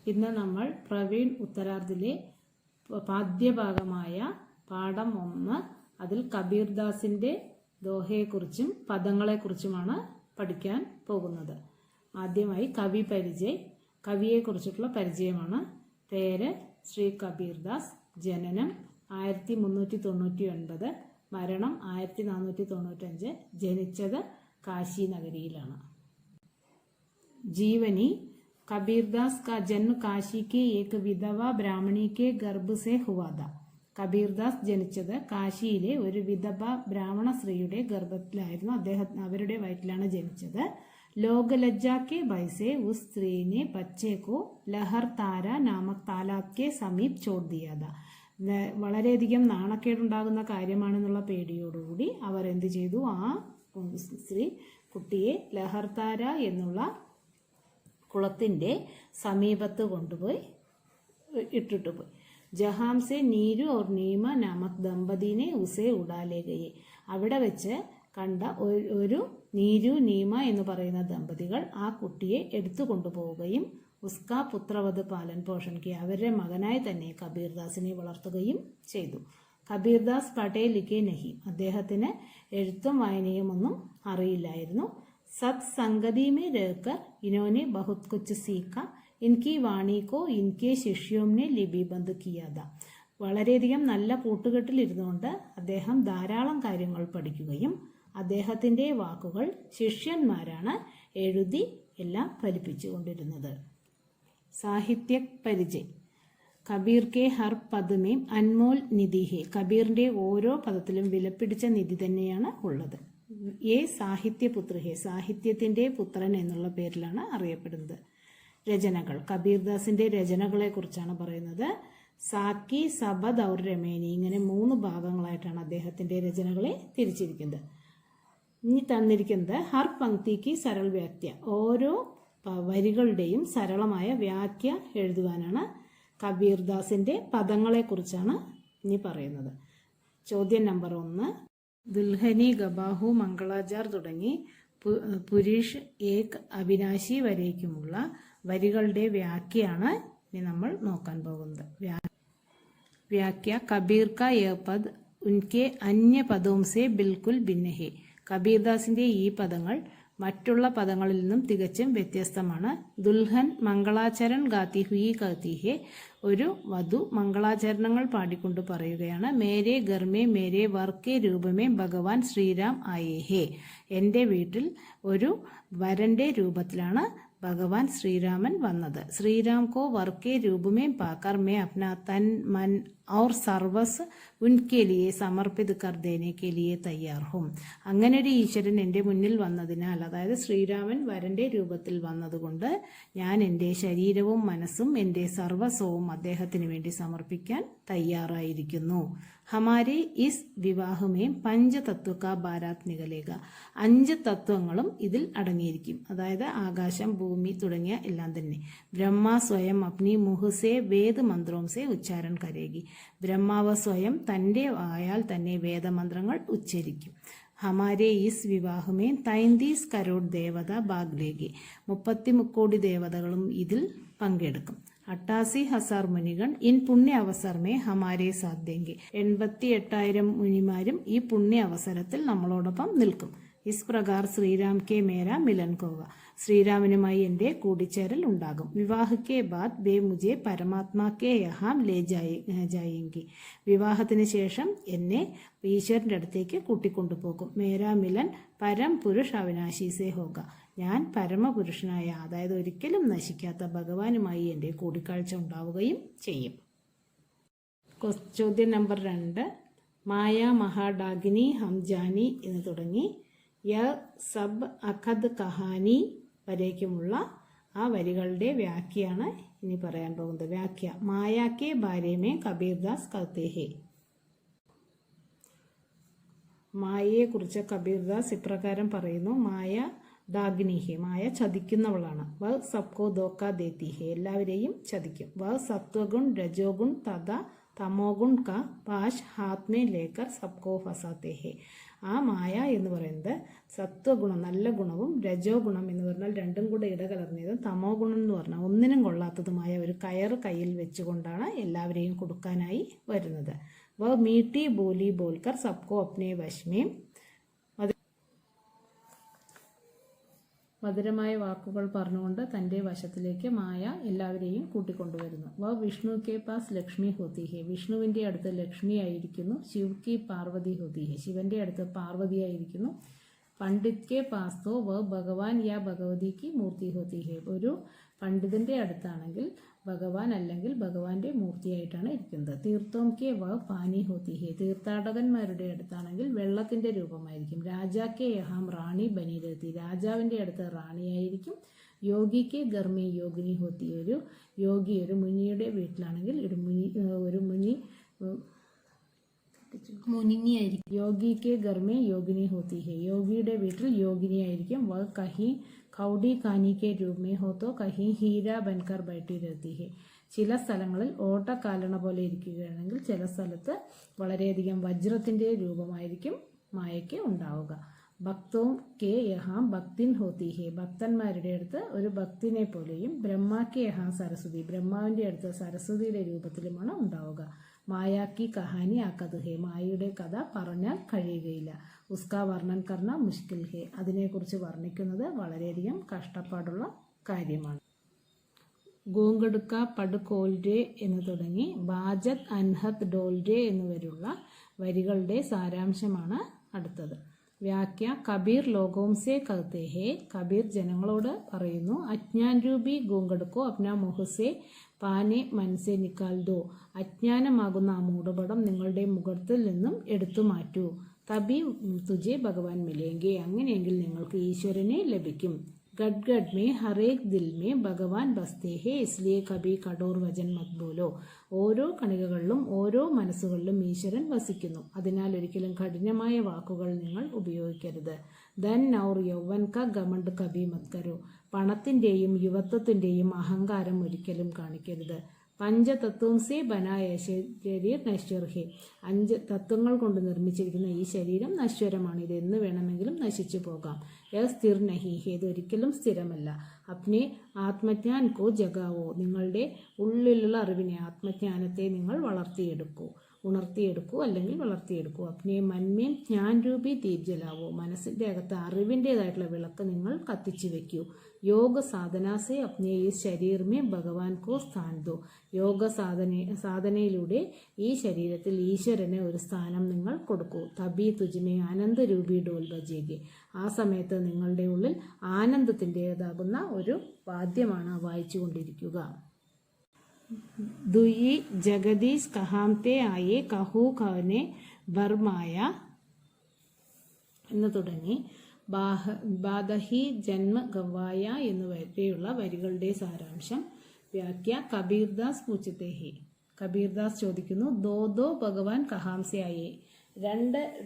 ഇന്ന് നമ്മൾ പ്രവീൺ ഉത്തരാർദിലെ പാദ്യഭാഗമായ പാഠം 1 അതിൽ കബീർദാസിന്റെ ദോഹയെക്കുറിച്ചും പദങ്ങളെക്കുറിച്ചുമാണ് പഠിക്കാൻ പോകുന്നത്. ആദ്യമായി കവി പരിചയം. കവിയെക്കുറിച്ചിട്ടുള്ള പരിചയമാണ്. പേര് ശ്രീ കബീർദാസ്. ജനനം 1399, മരണം 1495. ജനിച്ചത് കാശി നഗരിയിലാണ്. जीवनी. कबीरदास का जन्म काशी के एक विधवा ब्राह्मणी के गर्भ से हुआ था. കബീർദാസ് ജനിച്ചത് കാശിയിലെ ഒരു വിധവ ബ്രാഹ്മണ സ്ത്രീയുടെ ഗർഭത്തിലായിരുന്നു. അവരുടെ വയറ്റിലാണ് ജനിച്ചത്. ലോകലജ്ജ के भय से उस स्त्री ने बच्चे को लहर तारा नामक तालाब के समीप छोड़ दिया था. വളരെയധികം നാണക്കേടുണ്ടാകുന്ന കാര്യമാണെന്നുള്ള പേടിയോടുകൂടി അവർ എന്ത് ചെയ്തു? ആ സ്ത്രീ കുട്ടിയെ ലഹർതാര എന്നുള്ള കുളത്തിന്റെ സമീപത്ത് കൊണ്ടുപോയി ഇട്ടിട്ട് പോയി. ജഹാം സെ നീരു और നീമ നാമക് ദമ്പതിനെ ഉസേ ഉടാലേ ഗയേ. അവിടെ വെച്ച് കണ്ട ഒരു നീരു നീമ എന്ന് പറയുന്ന ദമ്പതികൾ ആ കുട്ടിയെ എടുത്തു കൊണ്ടുപോവുകയും ഉസ്കാ പുത്രവത് പാലൻ പോഷൺ കി, അവരുടെ മകനായി തന്നെ കബീർദാസിനെ വളർത്തുകയും ചെയ്തു. കബീർദാസ് പഠേ ലിഖേ നഹി, അദ്ദേഹത്തിന് എഴുത്തും വായനയും ഒന്നും അറിയില്ലായിരുന്നു. सत्संगति में रहकर इन्होंने बहुत कुछ सीखा. इनकी वाणी को इनके शिष्यों ने लिपिबद्ध किया था. വളരെയധികം നല്ല കൂട്ടുകെട്ടിൽ ഇരുന്നുകൊണ്ട് അദ്ദേഹം ധാരാളം കാര്യങ്ങൾ പഠിക്കുകയും അദ്ദേഹത്തിന്റെ വാക്കുകൾ ശിഷ്യന്മാരാണ് എഴുതി എല്ലാം ഫലിപ്പിച്ചുകൊണ്ടിരുന്നത്. സാഹിത്യ പരിചയം. കബീർ കെ ഹർ പദമേം അൻമോൽ നിധി ഹെ. കബീറിന്റെ ഓരോ പദത്തിലും വിലപിടിച്ച നിധി തന്നെയാണ് ഉള്ളത്. ഏ സാഹിത്യപുത്ര ഹെ, സാഹിത്യത്തിന്റെ പുത്രൻ എന്നുള്ള പേരിലാണ് അറിയപ്പെടുന്നത്. രചനകൾ. കബീർദാസിന്റെ രചനകളെ കുറിച്ചാണ് പറയുന്നത്. സാക്കി, സബദ് ഔർ രമേനി, ഇങ്ങനെ 3 ഭാഗങ്ങളായിട്ടാണ് അദ്ദേഹത്തിന്റെ രചനകളെ തിരിച്ചിരിക്കുന്നത്. ഇനി തന്നിരിക്കുന്നത് ഹർ പങ്ക്തിക്ക് സരൾ വ്യാഖ്യ, ഓരോ വരികളുടെയും സരളമായ വ്യാഖ്യ എഴുതുവാനാണ്. കബീർദാസിന്റെ പദങ്ങളെ കുറിച്ചാണ് ഇനി പറയുന്നത്. ചോദ്യം നമ്പർ 1. ദുൽഹനി, ഗബാഹു, മംഗളാചാർ തുടങ്ങി പുരുഷ് ഏക് അവിനാശി വരേക്കുമുള്ള വരികളുടെ വ്യാഖ്യയാണ് ഇനി നമ്മൾ നോക്കാൻ പോകുന്നത്. വ്യാഖ്യ. കബീർ കാ യഹ് പദ് ഉൻകെ അന്യ പദോം സെ ബിൽകുൽ ഭിന്ന ഹെ. കബീർദാസിന്റെ ഈ പദങ്ങൾ മറ്റുള്ള പദങ്ങളിൽ നിന്നും തികച്ചും വ്യത്യസ്തമാണ്. ദുൽഹൻ മംഗളാചരൺ ഗാത്തി ഹുയി കഹത്തി ഹെ, ഒരു വധു മംഗളാചരണങ്ങൾ പാടിക്കൊണ്ട് പറയുകയാണ്. മേരെ ഗർമേ മേരെ വർക്കെ രൂപമേ ഭഗവാൻ ശ്രീരാം ആയേ ഹേ. എൻ്റെ വീട്ടിൽ ഒരു വരന്റെ രൂപത്തിലാണ് ഭഗവാൻ ശ്രീരാമൻ വന്നത്. ശ്രീരാം കോ വർക്കെ രൂപമേ പാക്കർ മേ അപ്നാ തൻ മൻ और സർവസ് ഉൻകെ ലിയെ സമർപ്പിത് കർ ദേനെ കെ ലിയെ തയ്യാർ ഹും. അങ്ങനെ ഒരു ഈശ്വരൻ എൻ്റെ മുന്നിൽ വന്നതിനാൽ, അതായത് ശ്രീരാമൻ വരന്റെ രൂപത്തിൽ വന്നതുകൊണ്ട് ഞാൻ എൻ്റെ ശരീരവും മനസ്സും എൻ്റെ സർവസ്വവും അദ്ദേഹത്തിന് വേണ്ടി സമർപ്പിക്കാൻ തയ്യാറായിരിക്കുന്നു. ഹമാരെ ഇസ് വിവാഹമേ പഞ്ചതത്വ കാ ബാരാത് നികലേക. 5 തത്വങ്ങളും ഇതിൽ അടങ്ങിയിരിക്കും. അതായത് ആകാശം, ഭൂമി തുടങ്ങിയ എല്ലാം തന്നെ. ബ്രഹ്മ സ്വയം അപ്നി മുഹ് സെ വേദ മന്ത്രോം സെ ഉച്ചാരൺ കരേഗി. ബ്രഹ്മാവ് സ്വയം തന്റെ വായാൽ തന്നെ വേദമന്ത്രങ്ങൾ ഉച്ചരിക്കും. ഹമാരെ ഈസ് വിവാഹമേ 33 കരോട് ദേവത ഭാഗ്ലേഗി. 33 കോടി ദേവതകളും ഇതിൽ പങ്കെടുക്കും. 88,000 മുനികൾ ഇൻ പുണ്യ അവസരമേ ഹമാരെ സാധ്യെങ്കിൽ. 88,000 മുനിമാരും ഈ പുണ്യ അവസരത്തിൽ നമ്മളോടൊപ്പം നിൽക്കും. ഇസ് പ്രകാർ ശ്രീരാം കെ മേര മിലൻ കോവ. ശ്രീരാമനുമായി എൻ്റെ കൂടിച്ചേരൽ ഉണ്ടാകും. വിവാഹക്കെ ബാദ് ബേ മുജെ പരമാത്മാ കെ യഹാം ലേ ജായെങ്കി. വിവാഹത്തിന് ശേഷം എന്നെ ഈശ്വരൻ്റെ അടുത്തേക്ക് കൂട്ടിക്കൊണ്ടുപോകും. മേരാ മിലൻ പരം പുരുഷ് അവിനാശി സേ ഹോഗ. ഞാൻ പരമപുരുഷനായ, അതായത് ഒരിക്കലും നശിക്കാത്ത ഭഗവാനുമായി എൻ്റെ കൂടിക്കാഴ്ച ഉണ്ടാവുകയും ചെയ്യും. ചോദ്യം നമ്പർ 2. മായ മഹാഡാഗിനി ഹംജാനി എന്ന് തുടങ്ങി യ സബ് അഖദ് കഹാനി വരേക്കുമുള്ള ആ വരികളുടെ വ്യാഖ്യയാണ് ഇനി പറയാൻ പോകുന്നത്. വ്യാഖ്യ. മായാ കെ ബാരേമേ കബീർദാസ് കഹത്തെ ഹെ. മായയെ കുറിച്ച് കബീർദാസ് ഇപ്രകാരം പറയുന്നു. മായ ഡാഗ്നി ഹെ, മായ ചതിക്കുന്നവളാണ്. വ സബ്കോ ധോക്ക ദേത്തി ഹെ, എല്ലാവരെയും ചതിക്കും. വ സത്വഗുൺ രജോഗുൺ തഥാ തമോഗുൺ കാ പാശ് ഹാത്ത് മേ ലേക്കർ സബ്കോ ഫസാത്തെ ഹെ. ആ മായ എന്ന് പറയുന്നത് സത്വഗുണം, നല്ല ഗുണവും, രജോ ഗുണം എന്ന് പറഞ്ഞാൽ രണ്ടും കൂടെ ഇടകലർന്നതും, തമോ ഗുണം എന്ന് പറഞ്ഞാൽ ഒന്നിനും കൊള്ളാത്തതുമായ ഒരു കയർ കയ്യിൽ വെച്ചുകൊണ്ടാണ് എല്ലാവരെയും കൊടുക്കാനായി വരുന്നത്. വ മീട്ടി ബോലി ബോൽക്കർ സബ്കോ അപ്നെ വശമേം, മധുരമായ വാക്കുകൾ പറഞ്ഞുകൊണ്ട് തൻ്റെ വശത്തിലേക്ക് മായ എല്ലാവരെയും കൂട്ടിക്കൊണ്ടുവരുന്നു. വ വിഷ്ണു കെ പാസ് ലക്ഷ്മി ഹോത്തി ഹെ, വിഷ്ണുവിൻ്റെ അടുത്ത് ലക്ഷ്മി ആയിരിക്കുന്നു. ശിവ് കി പാർവതി ഹോത്തി ഹെ, ശിവന്റെ അടുത്ത് പാർവതി ആയിരിക്കുന്നു. പണ്ഡിത് കെ പാസ് തോ വ ഭഗവാൻ യാ ഭഗവതി കി മൂർത്തി ഹോത്തി ഹെ, ഒരു പണ്ഡിതന്റെ അടുത്താണെങ്കിൽ ഭഗവാൻ അല്ലെങ്കിൽ ഭഗവാന്റെ മൂർത്തിയായിട്ടാണ് ഇരിക്കുന്നത്. തീർത്ഥോം കെ വ പാനി ഹോത്തി ഹെ, തീർത്ഥാടകന്മാരുടെ അടുത്താണെങ്കിൽ വെള്ളത്തിന്റെ രൂപമായിരിക്കും. രാജാ കെ യഹാം റാണി ബനി രഹത്തി, രാജാവിന്റെ അടുത്ത് റാണിയായിരിക്കും. യോഗി കെ ഗർമി യോഗിനി ഹോത്തി, ഒരു യോഗി, ഒരു മുനിയുടെ വീട്ടിലാണെങ്കിൽ ഒരു മുനിയായിരിക്കും. യോഗി കെ ഗർമേ യോഗിനി ഹോത്തി ഹെ, യോഗിയുടെ വീട്ടിൽ യോഗിനിയായിരിക്കും. വ കഹി ഖൗഡി കാനി കെ രൂപമേ ഹോത്തോ കഹി ഹീര ബൻകർ ബൈട്ടി രഹത്തി ഹെ, ചില സ്ഥലങ്ങളിൽ ഓട്ടക്കാലണ പോലെ ഇരിക്കുകയാണെങ്കിൽ ചില സ്ഥലത്ത് വളരെയധികം വജ്രത്തിന്റെ രൂപമായിരിക്കും മായയ്ക്ക് ഉണ്ടാവുക. ഭക്തോ കെ യഹാം ഭക്തിൻ ഹോത്തി ഹെ, ഭക്തന്മാരുടെ അടുത്ത് ഒരു ഭക്തിനെ പോലെയും. ബ്രഹ്മ കെ യഹാം സരസ്വതി, ബ്രഹ്മാവിന്റെ അടുത്ത് സരസ്വതിയുടെ രൂപത്തിലുമാണ് ഉണ്ടാവുക. മായാക്കി കഹാനി ആക്കത് ഹെ, മായയുടെ കഥ പറഞ്ഞാൽ കഴിയുകയില്ല. ഉസ്കാ വർണ്ണൻ കർണ മുഷ്കിൽ ഹെ, അതിനെക്കുറിച്ച് വർണ്ണിക്കുന്നത് വളരെയധികം കഷ്ടപ്പാടുള്ള കാര്യമാണ്. ഗോങ്കടുക്ക പടുകോൽരെ എന്ന് തുടങ്ങി ബാജത് അൻഹത് ഡോൽരെ എന്നുവരെയുള്ള വരികളുടെ സാരാംശമാണ് അടുത്തത്. വ്യാഖ്യ കബീർ ലോകോം സെ കഹത്തെ ഹെ, കബീർ ജനങ്ങളോട് പറയുന്നു. അജ്ഞാൻ രൂപി ഗോങ്കടുക്കോ അപ്ന മുഹസെ പാനെ മനസ്സെ നിക്കാൽ ദോ, അജ്ഞാനമാകുന്ന ആ മൂടുപടം നിങ്ങളുടെ മുഖത്തിൽ നിന്നും എടുത്തു മാറ്റൂ. തബി തുജെ ഭഗവാൻ മിലേങ്കെ, അങ്ങനെയെങ്കിൽ നിങ്ങൾക്ക് ഈശ്വരനെ ലഭിക്കും. ഗഡ് ഗഡ് മേ ഹറേക് ദിൽ മേ ഭഗവാൻ ബസ്തേ ഹേ, ഇസ്ലിയെ കബി കഠോർ വചൻ മത് ബോലോ, ഓരോ കണികകളിലും ഓരോ മനസ്സുകളിലും ഈശ്വരൻ വസിക്കുന്നു, അതിനാൽ ഒരിക്കലും കഠിനമായ വാക്കുകൾ നിങ്ങൾ ഉപയോഗിക്കരുത്. ധൻ ഔർ യൗവൻ ക ഗമണ്ട് കബി മത് കരോ, പണത്തിന്റെയും യുവത്വത്തിന്റെയും അഹങ്കാരം ഒരിക്കലും കാണിക്കരുത്. പഞ്ചതത്വം സേ ബനായ ശരീർ നശ്വർ ഹേ, 5 തത്വങ്ങൾ കൊണ്ട് നിർമ്മിച്ചിരിക്കുന്ന ഈ ശരീരം നശ്വരമാണ്, ഇത് എന്ന് വേണമെങ്കിലും നശിച്ചു പോകാം. സ്ഥിർ നഹി ഹേ, ഇതൊരിക്കലും സ്ഥിരമല്ല. അപ്നെ ആത്മജ്ഞാൻ കോ ജഗാവോ, നിങ്ങളുടെ ഉള്ളിലുള്ള അറിവിനെ, ആത്മജ്ഞാനത്തെ നിങ്ങൾ ഉണർത്തിയെടുക്കൂ അല്ലെങ്കിൽ വളർത്തിയെടുക്കൂ. അപ്നെ മന്മേം ജ്ഞാൻ രൂപി ദീപ് ജലാവോ, മനസ്സിന്റെ അകത്ത് അറിവിൻ്റെതായിട്ടുള്ള വിളക്ക് നിങ്ങൾ കത്തിച്ചു വെക്കൂ. യോഗ സാധനാസെ അപ്നെ ഈ ശരീരമേ ഭഗവാൻ കോ സ്ഥാൻ ദോ, യോഗ സാധനയിലൂടെ ഈ ശരീരത്തിൽ ഈശ്വരന് ഒരു സ്ഥാനം നിങ്ങൾ കൊടുക്കൂ. തബി തുജ്മേ ആനന്ദരൂപി ഡോൽ ബജേഗെ, ആ സമയത്ത് നിങ്ങളുടെ ഉള്ളിൽ ആനന്ദത്തിൻ്റെതാകുന്ന ഒരു വാദ്യമാണ് വായിച്ചു കൊണ്ടിരിക്കുക. ദുയി ജഗദീശ് കഹാംതെ ആയെ കഹു ഖവനെ ബർമായ എന്ന് തുടങ്ങി ബാദഹി ജന്മ ഗവായ എന്നുവരെയുള്ള വരികളുടെ സാരാംശം. വ്യാഖ്യ കബീർദാസ് പൂച്ചത്തെ ഹി, കബീർദാസ് ചോദിക്കുന്നു. ദോ ഭഗവാൻ കഹാംസെ ആയേ,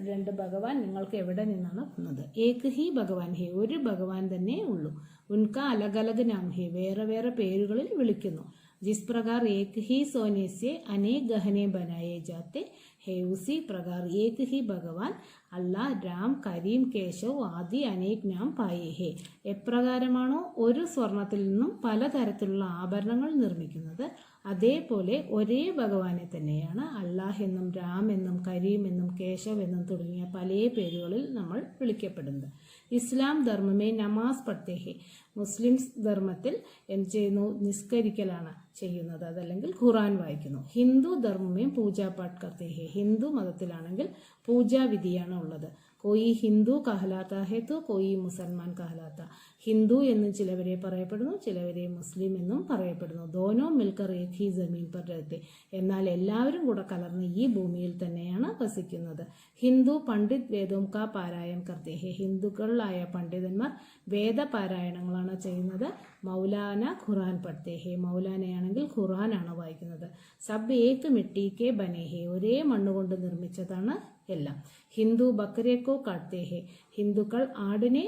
രണ്ട് ഭഗവാൻ നിങ്ങൾക്ക് എവിടെ നിന്നാണ് വന്നത്? ഏക് ഹി ഭഗവാൻ ഹേ, ഒരു ഭഗവാൻ തന്നെ ഉള്ളൂ. ഉൻക അലഗ് അലഗ് നാം ഹേ, വേറെ വേറെ പേരുകളിൽ വിളിക്കുന്നു. ജിസ് പ്രകാർ ഏക് ഹി സോനെ സെ അനേക് ഗഹനെ ബനായെ ജാത്തെ ഹേ, ഉസി പ്രകാർ ഏക് ഹി ഭഗവാൻ അല്ലാഹ്, രാം, കരീം, കേശവ് ആദി അനേക് നാം പായേ ഹേ, എപ്രകാരമാണോ ഒരു സ്വർണത്തിൽ നിന്നും പലതരത്തിലുള്ള ആഭരണങ്ങൾ നിർമ്മിക്കുന്നത്, അതേപോലെ ഒരേ ഭഗവാനെ തന്നെയാണ് അല്ലാഹ് എന്നും രാം എന്നും കരീം എന്നും കേശവ് എന്നും തുടങ്ങിയ പല പേരുകളിൽ നമ്മൾ വിളിക്കപ്പെടുന്നത്. ഇസ്ലാം ധർമ്മമേ നമാസ് പഠ്തേ ഹേ, മുസ്ലിംസ് ധർമ്മത്തിൽ എന്ത് ചെയ്യുന്നു? നിസ്കരിക്കലാണ് ചെയ്യുന്നത്, അതല്ലെങ്കിൽ ഖുറാൻ വായിക്കുന്നു. ഹിന്ദു ധർമ്മമേ പൂജാപാഠ് കർത്തേ ഹേ, ഹിന്ദു മതത്തിലാണെങ്കിൽ പൂജാവിധിയാണ് ഉള്ളത്. കോയി ഹിന്ദു കഹലാത്ത ഹേ തോ കോയി മുസൽമാൻ കഹലാത്ത, ഹിന്ദു എന്നും ചിലവരെ പറയപ്പെടുന്നു, ചിലവരെ മുസ്ലിം എന്നും പറയപ്പെടുന്നു. ദോനോ മിൽക്കർ ഏക് ഹി ജമീൻ പർ രഹത്തെ, എന്നാൽ എല്ലാവരും കൂടെ കലർന്ന് ഈ ഭൂമിയിൽ തന്നെയാണ് വസിക്കുന്നത്. ഹിന്ദു പണ്ഡിത് വേദോം കാ പാരായൺ കർത്തേ ഹേ, ഹിന്ദുക്കളായ പണ്ഡിതന്മാർ വേദപാരായണങ്ങളാണ് ചെയ്യുന്നത്. മൗലാന ഖുറാൻ പഠ്തേ ഹേ, മൗലാനയാണെങ്കിൽ ഖുറാനാണ് വായിക്കുന്നത്. സബ് ഏക് മിട്ടി കെ ബനേ ഹേ, ഒരേ മണ്ണുകൊണ്ട് നിർമ്മിച്ചതാണ് എല്ലാം. ഹിന്ദു ബക്കരേക്കോ കാട്ടേ ഹേ, ഹിന്ദുക്കൾ ആടിനെ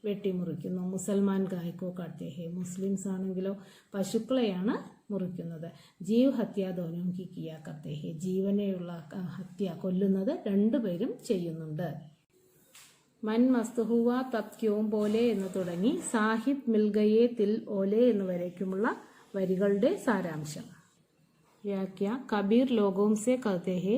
വെട്ടിമുറിക്കുന്നു. മുസൽമാൻ ഗായ്ക്കോ കാട്ടേ ഹേ, മുസ്ലിംസ് ആണെങ്കിലോ പശുക്കളെയാണ് മുറിക്കുന്നത്. ജീവ് ഹത്യ ദോനോം കി കിയാ കർത്തേ ഹേ, ജീവനെയുള്ള ഹത്യ കൊല്ലുന്നത് രണ്ടുപേരും ചെയ്യുന്നുണ്ട്. മൻ മസ്ത് ഹുവ തബ് ക്യോം പോലെ എന്ന് തുടങ്ങി സാഹിബ് മിൽഗയെ തിൽ ഓലെ എന്ന് വരയ്ക്കുമുള്ള വരികളുടെ സാരാംശം. വ്യാഖ്യ കബീർ ലോഗോം സെ കഹത്തെ ഹെ.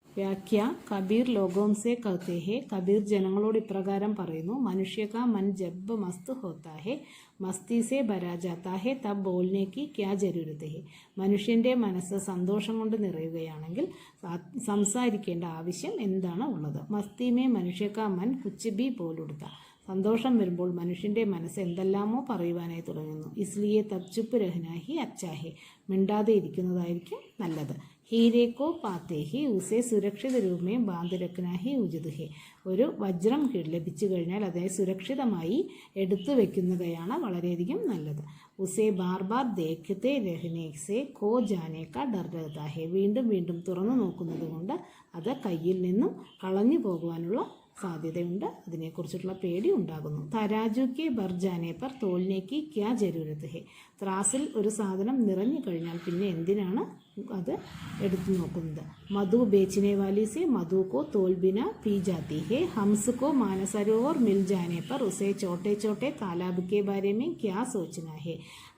വ്യാഖ്യ കബീർ ലോഗോം സെ കഹത്തെ ഹെ. കബീർ ജനങ്ങളോട് ഇപ്രകാരം പറയുന്നു. മനുഷ്യ കാ മൻ ജബ് മസ്ത് ഹോത്താ ഹെ മസ്തി സെ ഭരാ ജാത്താ ഹെ തബ് ബോൾനെ കി ക്യാ ജരൂരത്ത് ഹെ. മനുഷ്യന്റെ മനസ്സ് സന്തോഷം കൊണ്ട് നിറയുകയാണെങ്കിൽ സംസാരിക്കേണ്ട ആവശ്യം എന്താണ് ഉള്ളത്. മസ്തി മേ മനുഷ്യ കാ മൻ കുച്ച് ബി ബോലുടുത്ത. സന്തോഷം വരുമ്പോൾ മനുഷ്യന്റെ മനസ്സ് എന്തെല്ലാമോ പറയുവാനായി തുടങ്ങുന്നു. ഇസ്ലിയെ തബ് ചുപ്പ് രഹ്നാ ഹി അച്ഛാ ഹെ. മിണ്ടാതെ ഇരിക്കുന്നതായിരിക്കും നല്ലത്. ഹീരെ കോ പാത്തേ ഹി ഉസെ സുരക്ഷിത രൂപമേ ബാന്ധ് രഖ്നാ ഹി ഉചിത് ഹെ. ഒരു വജ്രം ലഭിച്ചു കഴിഞ്ഞാൽ അതിനെ സുരക്ഷിതമായി എടുത്തു വെക്കുന്നതാണ് വളരെയധികം നല്ലത്. ഉസെ ബാർ ബാർ ദേഖത്തെ രഹ്നെ സെ ഖോ ജാനെ കാ ഡർ രഹ്താ ഹെ. വീണ്ടും വീണ്ടും തുറന്നു നോക്കുന്നത് കൊണ്ട് അത് കയ്യിൽ നിന്നും കളഞ്ഞു പോകുവാനുള്ള സാധ്യതയുണ്ട്. അതിനെക്കുറിച്ചിട്ടുള്ള പേടി ഉണ്ടാകുന്നു. തരാജു കെ ബർ ജാനെ പർ തോൽനേക്ക് ക്യാ ജരൂരത്ത് ഹെ. ത്രാസിൽ ഒരു സാധനം നിറഞ്ഞു കഴിഞ്ഞാൽ പിന്നെ എന്തിനാണ് അത് എടുത്തു നോക്കുന്നത്. മധു ബേച്ചനെ വാലി സെ മധു കോ തോൽ ബിന പി ജാത്തി ഹെ. ഹംസ് കോ മാനസരോവർ മിൽ ജാനെ പർ ഉസേ ചോട്ടെ ചോട്ടെ താലാബ് കെ ബാരെ മേ ക്യാ സോച്ചന ഹെ.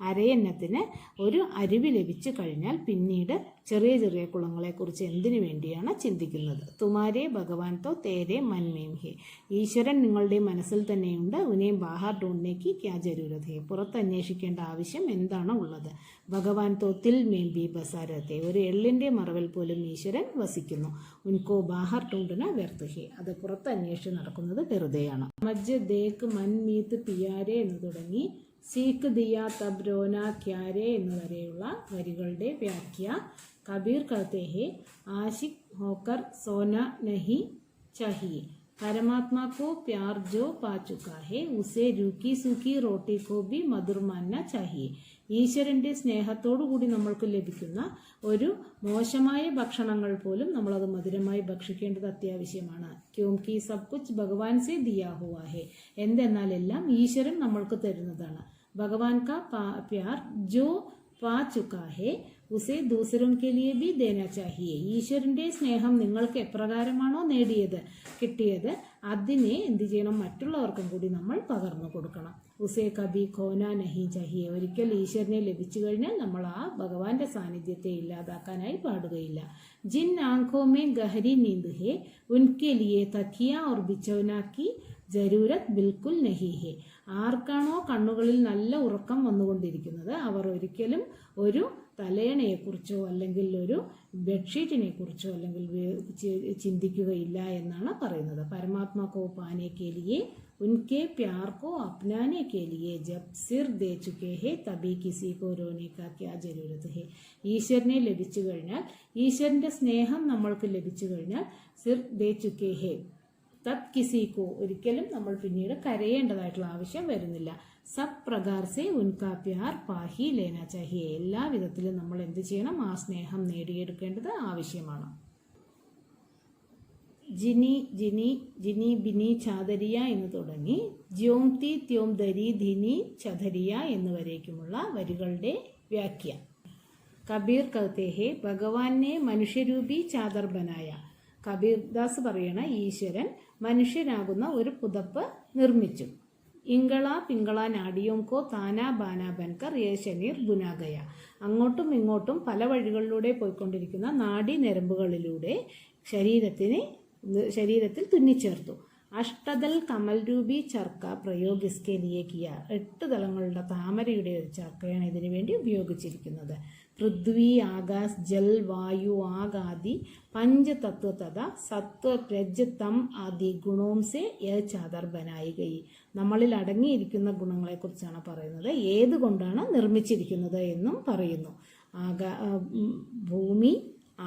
അരയന്നത്തിന് ഒരു അരുവി ലഭിച്ചു കഴിഞ്ഞാൽ പിന്നീട് ചെറിയ ചെറിയ കുളങ്ങളെക്കുറിച്ച് എന്തിനു വേണ്ടിയാണ് ചിന്തിക്കുന്നത്. തുമാരെ ഭഗവാൻ തോ തേരെ മൻമേം ഹെ. ഈശ്വരൻ നിങ്ങളുടെ മനസ്സിൽ തന്നെയുണ്ട്. ഉനേം ബാഹർ ഡൂണ്ട്നേക്ക് ക്യാ ജരൂരത് ഹെ. പുറത്ത് അന്വേഷിക്കേണ്ട ആവശ്യം എന്താണ് ഉള്ളത്. ഭഗവാൻ തോ തിൽ മേം ബി ബസാരത്തെ. ഒരു എള്ളിന്റെ മറവിൽ പോലും ഈശ്വരൻ വസിക്കുന്നു. ഉൻകോ ബാഹർ ഡൂണ്ട്ന വ്യർത്ഥ ഹെ. അത് പുറത്ത് അന്വേഷിച്ച് നടക്കുന്നത് വെറുതെയാണ്. മജ് ദേക്ക് മൻ മീത്ത് പിയാരെ എന്ന് തുടങ്ങി സീഖ് ദിയ തബ് രോന ക്യാരെ എന്നുവരെയുള്ള വരികളുടെ വ്യാഖ്യ. കബീർ കഹത്തെ ഹെ ആശിക് ഹോക്കർ സോന നഹി ചാഹിയെ. परमात्मा को प्यार जो पा चुका है उसे रूखी सूखी റോട്ടി को भी മധുർ മാനന ചാഹിയെ. ഈശ്വരന്റെ സ്നേഹത്തോടുകൂടി നമ്മൾക്ക് ലഭിക്കുന്ന ഒരു മോശമായ ഭക്ഷണങ്ങൾ പോലും നമ്മളത് മധുരമായി ഭക്ഷിക്കേണ്ടത് അത്യാവശ്യമാണ്. ക്യോംകി സബ് കുച്ച് ഭഗവാൻ സെ ദിയാ ഹുവാ ഹെ. എന്തെന്നാൽ എല്ലാം ഈശ്വരൻ നമ്മൾക്ക് തരുന്നതാണ്. ഭഗവാൻ കാ പ്യാർ ജോ പാ ചുക്കാ ഹെ ഉസേ ദൂസരോം കെ ലിയെ ബി ദേനാ ചാഹിയെ. ഈശ്വരന്റെ സ്നേഹം നിങ്ങൾക്ക് എപ്രകാരമാണോ കിട്ടിയത് അതിനെ എന്ത് ചെയ്യണം, മറ്റുള്ളവർക്കും കൂടി നമ്മൾ പകർന്നു കൊടുക്കണം. ഉസേ കബി ഖോന നഹി ചാഹിയെ. ഒരിക്കൽ ഈശ്വരനെ ലഭിച്ചു കഴിഞ്ഞാൽ നമ്മൾ ആ ഭഗവാന്റെ സാന്നിധ്യത്തെ ഇല്ലാതാക്കാനായി പാടുകയില്ല. ജിൻ ആംഖോ മേ ഗഹരി നീന്ത് ഹെ ഉൻകെ ലിയെ തക്കിയ ഓർ ബിച്ചൗന കി ജരൂരത് ബിൽക്കുൽ നഹി ഹെ. ആർക്കാണോ കണ്ണുകളിൽ നല്ല ഉറക്കം വന്നുകൊണ്ടിരിക്കുന്നത് അവർ ഒരിക്കലും ഒരു തലയണയെക്കുറിച്ചോ അല്ലെങ്കിൽ ഒരു ബെഡ്ഷീറ്റിനെ കുറിച്ചോ അല്ലെങ്കിൽ ചിന്തിക്കുകയില്ല എന്നാണ് പറയുന്നത്. പരമാത്മാ കോ പാനെ കെ ലിയെ ഉൻകെ പ്യാർ കോ അപ്നാനെ കെ ലിയെ ജബ് സിർ ദേ ചുക്കേ ഹെ തബി കിസി കോ രോനെ കാ ക്യാ ജരൂരത് ഹെ. ഈശ്വരനെ ലഭിച്ചു കഴിഞ്ഞാൽ, ഈശ്വരന്റെ സ്നേഹം നമ്മൾക്ക് ലഭിച്ചു കഴിഞ്ഞാൽ സിർ ദേ ചുക്കേ ഹെ തബ് കിസിക്കോ ഒരിക്കലും നമ്മൾ പിന്നീട് കരയേണ്ടതായിട്ടുള്ള ആവശ്യം വരുന്നില്ല. സബ് പ്രകാർ സെ ഉൻകാ പ്യാർ പാഹി ലേനാ ചാഹിയെ. എല്ലാ വിധത്തിലും നമ്മൾ എന്ത് ചെയ്യണം, ആ സ്നേഹം നേടിയെടുക്കേണ്ടത് ആവശ്യമാണ്. ജിനി ജിനി ജിനി ബിനി ചാദരിയ എന്ന് തുടങ്ങി ജ്യോം തി ത്യോം ദരി ധിനി ചധരിയ എന്നുവരേക്കുമുള്ള വരികളുടെ വ്യാഖ്യ. കബീർ കഹത്തെ ഹെ ഭഗവാൻ ने മനുഷ്യരൂപി ചാദർ ബനായ. കബീർദാസ് പറയണ ഈശ്വരൻ മനുഷ്യനാകുന്ന ഒരു പുതപ്പ് നിർമ്മിച്ചു. ഇംഗള പിങ്കള നാഡിയോം കോ താനാ ബാന ബൻകർ യേ ശനീർ ബുനാഗയ. അങ്ങോട്ടും ഇങ്ങോട്ടും പല വഴികളിലൂടെ പോയിക്കൊണ്ടിരിക്കുന്ന നാഡി ഞരമ്പുകളിലൂടെ ശരീരത്തിൽ തുന്നിച്ചേർത്തു. അഷ്ടദൽ കമൽ രൂപി ചർക്ക പ്രയോഗ് ഇസ്കെ ലിയെ കിയ. 8 ദളങ്ങളുടെ താമരയുടെ ഒരു ചർക്കയാണ് ഇതിനു വേണ്ടി ഉപയോഗിച്ചിരിക്കുന്നത്. പൃഥ്വി ആകാശ് ജൽ വായു ആഗ് ആദി പഞ്ചതത്വ തഥാ സത്വ രജ് തം ആദി ഗുണോം സെ യഹ് ചാദർ ബനായി ഗയി. നമ്മളിൽ അടങ്ങിയിരിക്കുന്ന ഗുണങ്ങളെക്കുറിച്ചാണ് പറയുന്നത്. ഏതുകൊണ്ടാണ് നിർമ്മിച്ചിരിക്കുന്നത് എന്നും പറയുന്നു. ഭൂമി,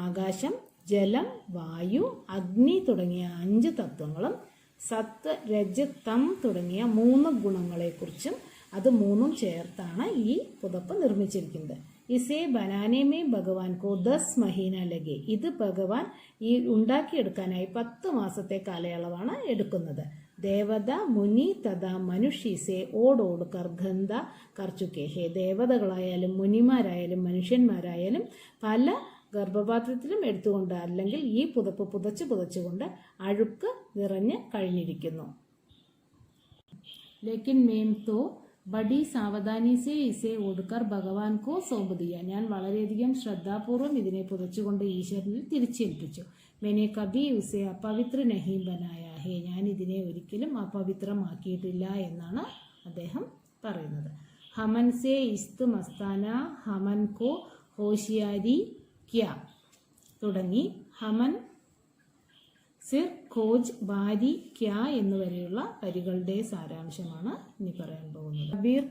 ആകാശം, ജലം, വായു, അഗ്നി തുടങ്ങിയ 5 തത്വങ്ങളും സത്ത് രജ് തം തുടങ്ങിയ 3 ഗുണങ്ങളെക്കുറിച്ചും അത് 3ഉം ചേർത്താണ് ഈ പുതപ്പ് നിർമ്മിച്ചിരിക്കുന്നത്. ഇസേ ബനാനേമേ ഭഗവാൻ കോ 10 മഹീന ലഗെ. ഇത് ഭഗവാൻ ഈ ഉണ്ടാക്കിയെടുക്കാനായി 10 മാസത്തെ കാലയളവാണ് എടുക്കുന്നത്. ദേവത മുനി തഥാ മനുഷ്യസെ ഓടോട് കർഗന്ധ കർച്ചുക്കേ ഹേ. ദേവതകളായാലും മുനിമാരായാലും മനുഷ്യന്മാരായാലും പല ഗർഭപാത്രത്തിലും എടുത്തുകൊണ്ട് അല്ലെങ്കിൽ ഈ പുതപ്പ് പുതച്ചുകൊണ്ട് അഴുക്ക് നിറഞ്ഞ് കഴിഞ്ഞിരിക്കുന്നു. लेकिन मेम तो ബഡി സാവധാനി സെ ഇസെ ഒടുക്കർ ഭഗവാൻ കോ സോമ്പ് ദിയ. ഞാൻ വളരെയധികം ശ്രദ്ധാപൂർവം ഇതിനെ പുതച്ചുകൊണ്ട് ഈശ്വരനിൽ തിരിച്ചേൽപ്പിച്ചു. മെനെ കബി ഉസെ അപവിത്ര നഹീം ബനായ ഹേ. ഞാൻ ഇതിനെ ഒരിക്കലും അപവിത്രമാക്കിയിട്ടില്ല എന്നാണ് അദ്ദേഹം പറയുന്നത്. ഹമൻ സെ ഇസ്ത് മസ്താന ഹമൻ കോ ഹോഷിയാരി ക്യാ തുടങ്ങി ഹമൻ സിർ ഖോജ് ബാരി ക്യാ എന്നുവരെയുള്ള വരികളുടെ സാരാംശമാണ് ഇനി പറയാൻ പോകുന്നത്. കബീർ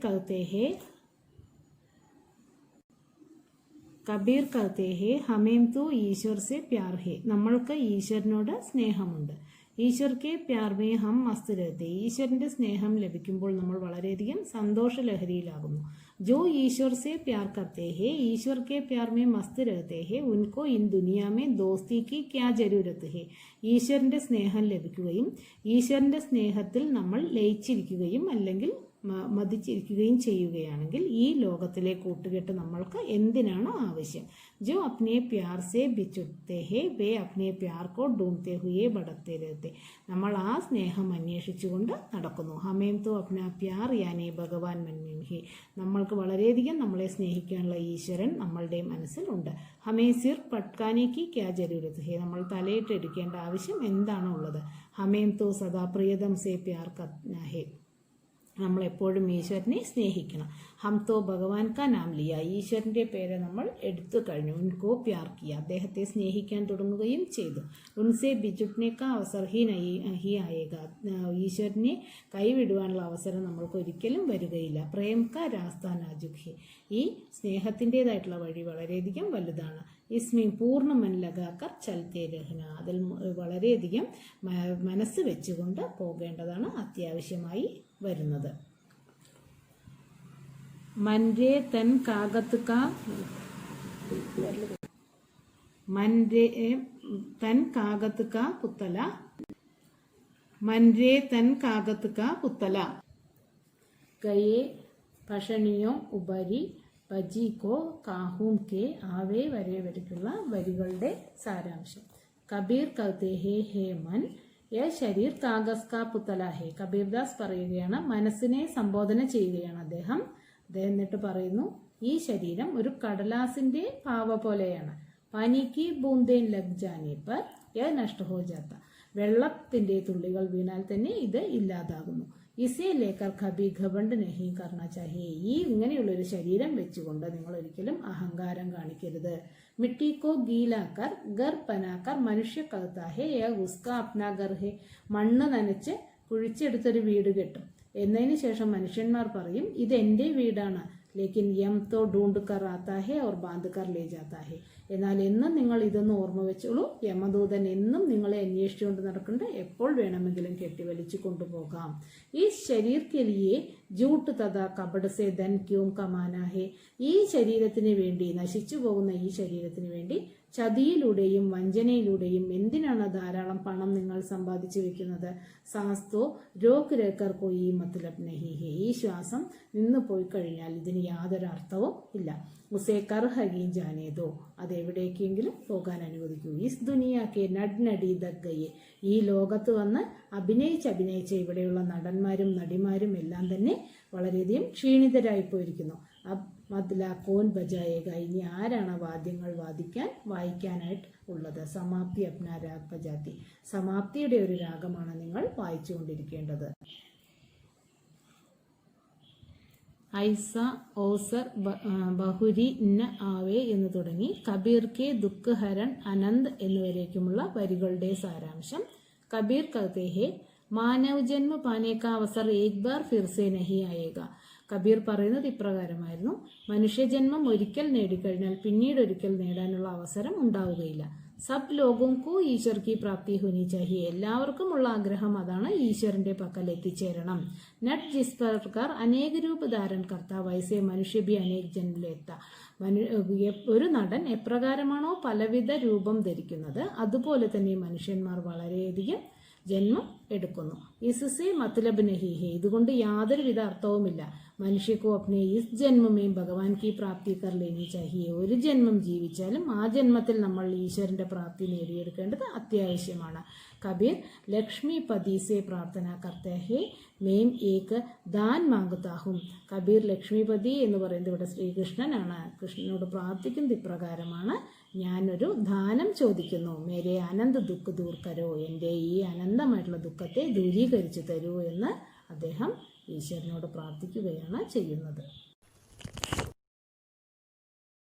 കഹത്തെ ഹേ ഹമേം തോ ഈശ്വർ സെ പ്യാർ ഹേ. നമ്മൾക്ക് ഈശ്വരനോട് സ്നേഹമുണ്ട്. ഈശ്വർ കെ പ്യാർ മേ ഹം മസ്ത് രഹത്തെ. ഈശ്വരന്റെ സ്നേഹം ലഭിക്കുമ്പോൾ നമ്മൾ വളരെയധികം സന്തോഷ ലഹരിയിലാകുന്നു. जो ईश्वर से प्यार करते हैं, ईश्वर के प्यार में मस्त रहते हैं, उनको इन दुनिया में दोस्ती की क्या जरूरत है. ഈശ്വരന്റെ സ്നേഹം ലഭിക്കുകയും ഈശ്വരന്റെ സ്നേഹത്തിൽ നമ്മൾ ലയിച്ചിരിക്കുകയും അല്ലെങ്കിൽ മതിച്ചിരിക്കുകയും ചെയ്യുകയാണെങ്കിൽ ഈ ലോകത്തിലെ കൂട്ടുകെട്ട് നമ്മൾക്ക് എന്തിനാണ് ആവശ്യം. जो अपने प्यार से बिछुड़ते हैं वे अपने प्यार को ढूंढते हुए बढ़ते रहते. നമ്മൾ ആ സ്നേഹം അന്വേഷിച്ചുകൊണ്ട് നടക്കുന്നു. ഹമേം തോ അപ്നാ പ്യാർ യാനി ഭഗവാൻ മൻമേം ഹേ. നമ്മൾക്ക് വളരെയധികം നമ്മളെ സ്നേഹിക്കാനുള്ള ഈശ്വരൻ നമ്മളുടെ മനസ്സിലുണ്ട്. ഹമേ സിർ പട്കാനേക്ക് ക്യാ ജരൂരത്ത് ഹേ. നമ്മൾ തലയിട്ട് എടുക്കേണ്ട ആവശ്യം എന്താണ് ഉള്ളത്. ഹമേം തോ സദാ പ്രിയതം സേ പ്യാർ കർനാ ഹേ. നമ്മളെപ്പോഴും ഈശ്വരനെ സ്നേഹിക്കണം. ഹം തോ ഭഗവാൻ കാ നാം ലിയ. ഈശ്വരന്റെ പേര് നമ്മൾ എടുത്തു കഴിഞ്ഞു. ഉൻകോ പ്യാർ കിയ. അദ്ദേഹത്തെ സ്നേഹിക്കാൻ തുടങ്ങുകയും ചെയ്തു. ഉൻസെ ബിജുട്നെ കാ അവസർ ഹി ആയേഗ. ഈശ്വരനെ കൈവിടുവാനുള്ള അവസരം നമ്മൾക്ക് ഒരിക്കലും വരികയില്ല. പ്രേം കാ രാസ്ത നാജുക് ഹി. ഈ സ്നേഹത്തിൻ്റെതായിട്ടുള്ള വഴി വളരെയധികം വലുതാണ്. ഇസ്മി പൂർണ്ണ മൻ ലഗാക്കർ ചൽത്തേ രഹ്ന. അതിൽ വളരെയധികം മനസ്സ് വെച്ചുകൊണ്ട് പോകേണ്ടതാണ് അത്യാവശ്യമായി വരുന്നത്. മൻരേ തൻ കാഗത്ത് കാ മൻരേ തൻ കാഗത്ത് കാ പുത്തല. മൻരേ തൻ കാഗത്ത് കാ പുത്തല ഗയേ ഭഷണിയോ ഉപരി ബജിക്കോ കാഹൂം കെ ആവേ വരെയുള്ള വരികളുടെ സാരാംശം. കബീർ കഹത്തെ ഹേ ഹേ മൻ യ ശരീർ കാഗസ് കാ പുത്തല ഹേ. കബീർദാസ് പറയുകയാണ്, മനസ്സിനെ സംബോധന ചെയ്യുകയാണ് അദ്ദേഹം. എന്നിട്ട് പറയുന്നു, ഈ ശരീരം ഒരു കടലാസിന്റെ പാവ പോലെയാണ്. പാനിക്ക് ബൂന്തേൻ ലഗ് ജാനെ പർ യ നഷ്ട ഹോ ജാത്ത. വെള്ളത്തിന്റെ തുള്ളികൾ വീണാൽ തന്നെ ഇത് ഇല്ലാതാകുന്നു. ഇസേ ലേക്കർ കബി ഘബണ്ട് നഹീ കർണ ചാഹിയെ. ഈ ഇങ്ങനെയുള്ളൊരു ശരീരം വെച്ചുകൊണ്ട് നിങ്ങൾ ഒരിക്കലും അഹങ്കാരം കാണിക്കരുത്. മിട്ടിക്കോ ഗീലാക്കർ ഗർ പനാക്കർ മനുഷ്യ കഹത്താ ഹേ യ ഉസ്ക അപ്നാ ഗർ ഹേ. മണ്ണ് നനച്ച് കുഴിച്ചെടുത്തൊരു വീട് കെട്ടും. എന്നതിന് ശേഷം മനുഷ്യന്മാർ പറയും, ഇത് എൻ്റെ വീടാണ്. ലേക്കിൻ യം തോ ഡൂണ്ട് കർ ആത്താ ഹേ ഓർ ബാന്ദ് കർ ലേ ജാത്താ ഹേ. എന്നാൽ എന്നും നിങ്ങൾ ഇതൊന്ന് ഓർമ്മ വെച്ചോളൂ, യമദൂതൻ എന്നും നിങ്ങളെ അന്വേഷിച്ചുകൊണ്ട് നടക്കേണ്ട, എപ്പോൾ വേണമെങ്കിലും കെട്ടിവലിച്ചു കൊണ്ടുപോകാം. ഈ ശരീർ കെ ലിയേ ജൂട്ട് തഥാ കപട സേ ധൻ ക്യൂം കമാനാ ഹേ. ഈ ശരീരത്തിന് വേണ്ടി, നശിച്ചു പോകുന്ന ഈ ശരീരത്തിന് വേണ്ടി ചതിയിലൂടെയും വഞ്ചനയിലൂടെയും എന്തിനാണ് ധാരാളം പണം നിങ്ങൾ സമ്പാദിച്ചു വെക്കുന്നത്. സാസ്തോ രോഗ് രേക്കർ കോയി മത്ലബ് നഹി ഹേ. ഈ ശ്വാസം നിന്ന് പോയി കഴിഞ്ഞാൽ ഇതിന് യാതൊരു അർത്ഥവും ഇല്ല. ഉസേ കർ ഹഗീ ജാനേതോ. അതെവിടേക്കെങ്കിലും പോകാൻ അനുവദിക്കൂ. ഇസ് ദുനിയാക്കെ നടി ദഗ്ഗയെ. ഈ ലോകത്ത് വന്ന് അഭിനയിച്ച് ഇവിടെയുള്ള നടന്മാരും നടിമാരും എല്ലാം തന്നെ വളരെയധികം ക്ഷീണിതരായി പോയിരിക്കുന്നു. മദ്ല കോൻ ബജായേക. ഇനി ആരാണ് വാദ്യങ്ങൾ വായിക്കാനായിട്ട് ഉള്ളത്. സമാപ്തി അപ്നാ രാഗ് ബജാത്തി. സമാപ്തിയുടെ ഒരു രാഗമാണ് നിങ്ങൾ വായിച്ചുകൊണ്ടിരിക്കേണ്ടത്. ഐസ ഓസർ ബഹുരി ന ആവേ എന്ന് തുടങ്ങി കബീർ കെ ദുഃഖ് ഹരൺ അനന്ത് എന്നുവരേക്കുമുള്ള വരികളുടെ സാരാംശം. കബീർ കഹത്തെ ഹേ മാനവ് ജന്മ പാനെ കാ അവസർ ഏക് ബാർ ഫിർ സേ നഹി ആയേഗ. കബീർ പറയുന്നത് ഇപ്രകാരമായിരുന്നു, മനുഷ്യജന്മം ഒരിക്കൽ നേടിക്കഴിഞ്ഞാൽ പിന്നീട് ഒരിക്കൽ നേടാനുള്ള അവസരം ഉണ്ടാവുകയില്ല. സബ് ലോകോംകോ ഈശ്വർ കി പ്രാപ്തി ഹോനി ചാഹിയെ. എല്ലാവർക്കും ഉള്ള ആഗ്രഹം അതാണ്, ഈശ്വരന്റെ പക്കൽ എത്തിച്ചേരണം. നട്ട് ജിസ് പ്രകാർ അനേക രൂപ ധാരൺ കർത്താ വൈസേ മനുഷ്യ ബി അനേക് ജന്മലെത്ത. ഒരു നടൻ എപ്രകാരമാണോ പലവിധ രൂപം ധരിക്കുന്നത്, അതുപോലെ തന്നെ മനുഷ്യന്മാർ വളരെയധികം ജന്മം എടുക്കുന്നു. इससे मतलब नहीं है, ഇതുകൊണ്ട് യാതൊരുവിധ അർത്ഥവുമില്ല. മനുഷ്യക്കോ അപ്നെ ഇസ് ജന്മമേ ഭഗവാൻ കി പ്രാപ്തി കർ ലേനി ചാഹിയെ. ഒരു ജന്മം ജീവിച്ചാലും ആ ജന്മത്തിൽ നമ്മൾ ഈശ്വരന്റെ പ്രാപ്തി നേടിയെടുക്കേണ്ടത് അത്യാവശ്യമാണ്. കബീർ ലക്ഷ്മി പതി സെ പ്രാർത്ഥന കർത്തേ ഹേ മേം ഏക് ദാൻ മാംഗതാഹും. കബീർ ലക്ഷ്മിപതി എന്ന് പറയുന്നത് ഇവിടെ ശ്രീകൃഷ്ണനാണ്. കൃഷ്ണനോട് പ്രാർത്ഥിക്കുന്നത് ഇപ്രകാരമാണ്: ഞാനൊരു ദാനം ചോദിക്കുന്നു. മേരെ അനന്ത ദുഃഖ ദൂർ കരോ, എൻ്റെ ഈ അനന്തമായിട്ടുള്ള ദുഃഖത്തെ ദൂരീകരിച്ചു തരൂ എന്ന് അദ്ദേഹം ഈശ്വരനോട് പ്രാർത്ഥിക്കുകയാണ് ചെയ്യുന്നത്.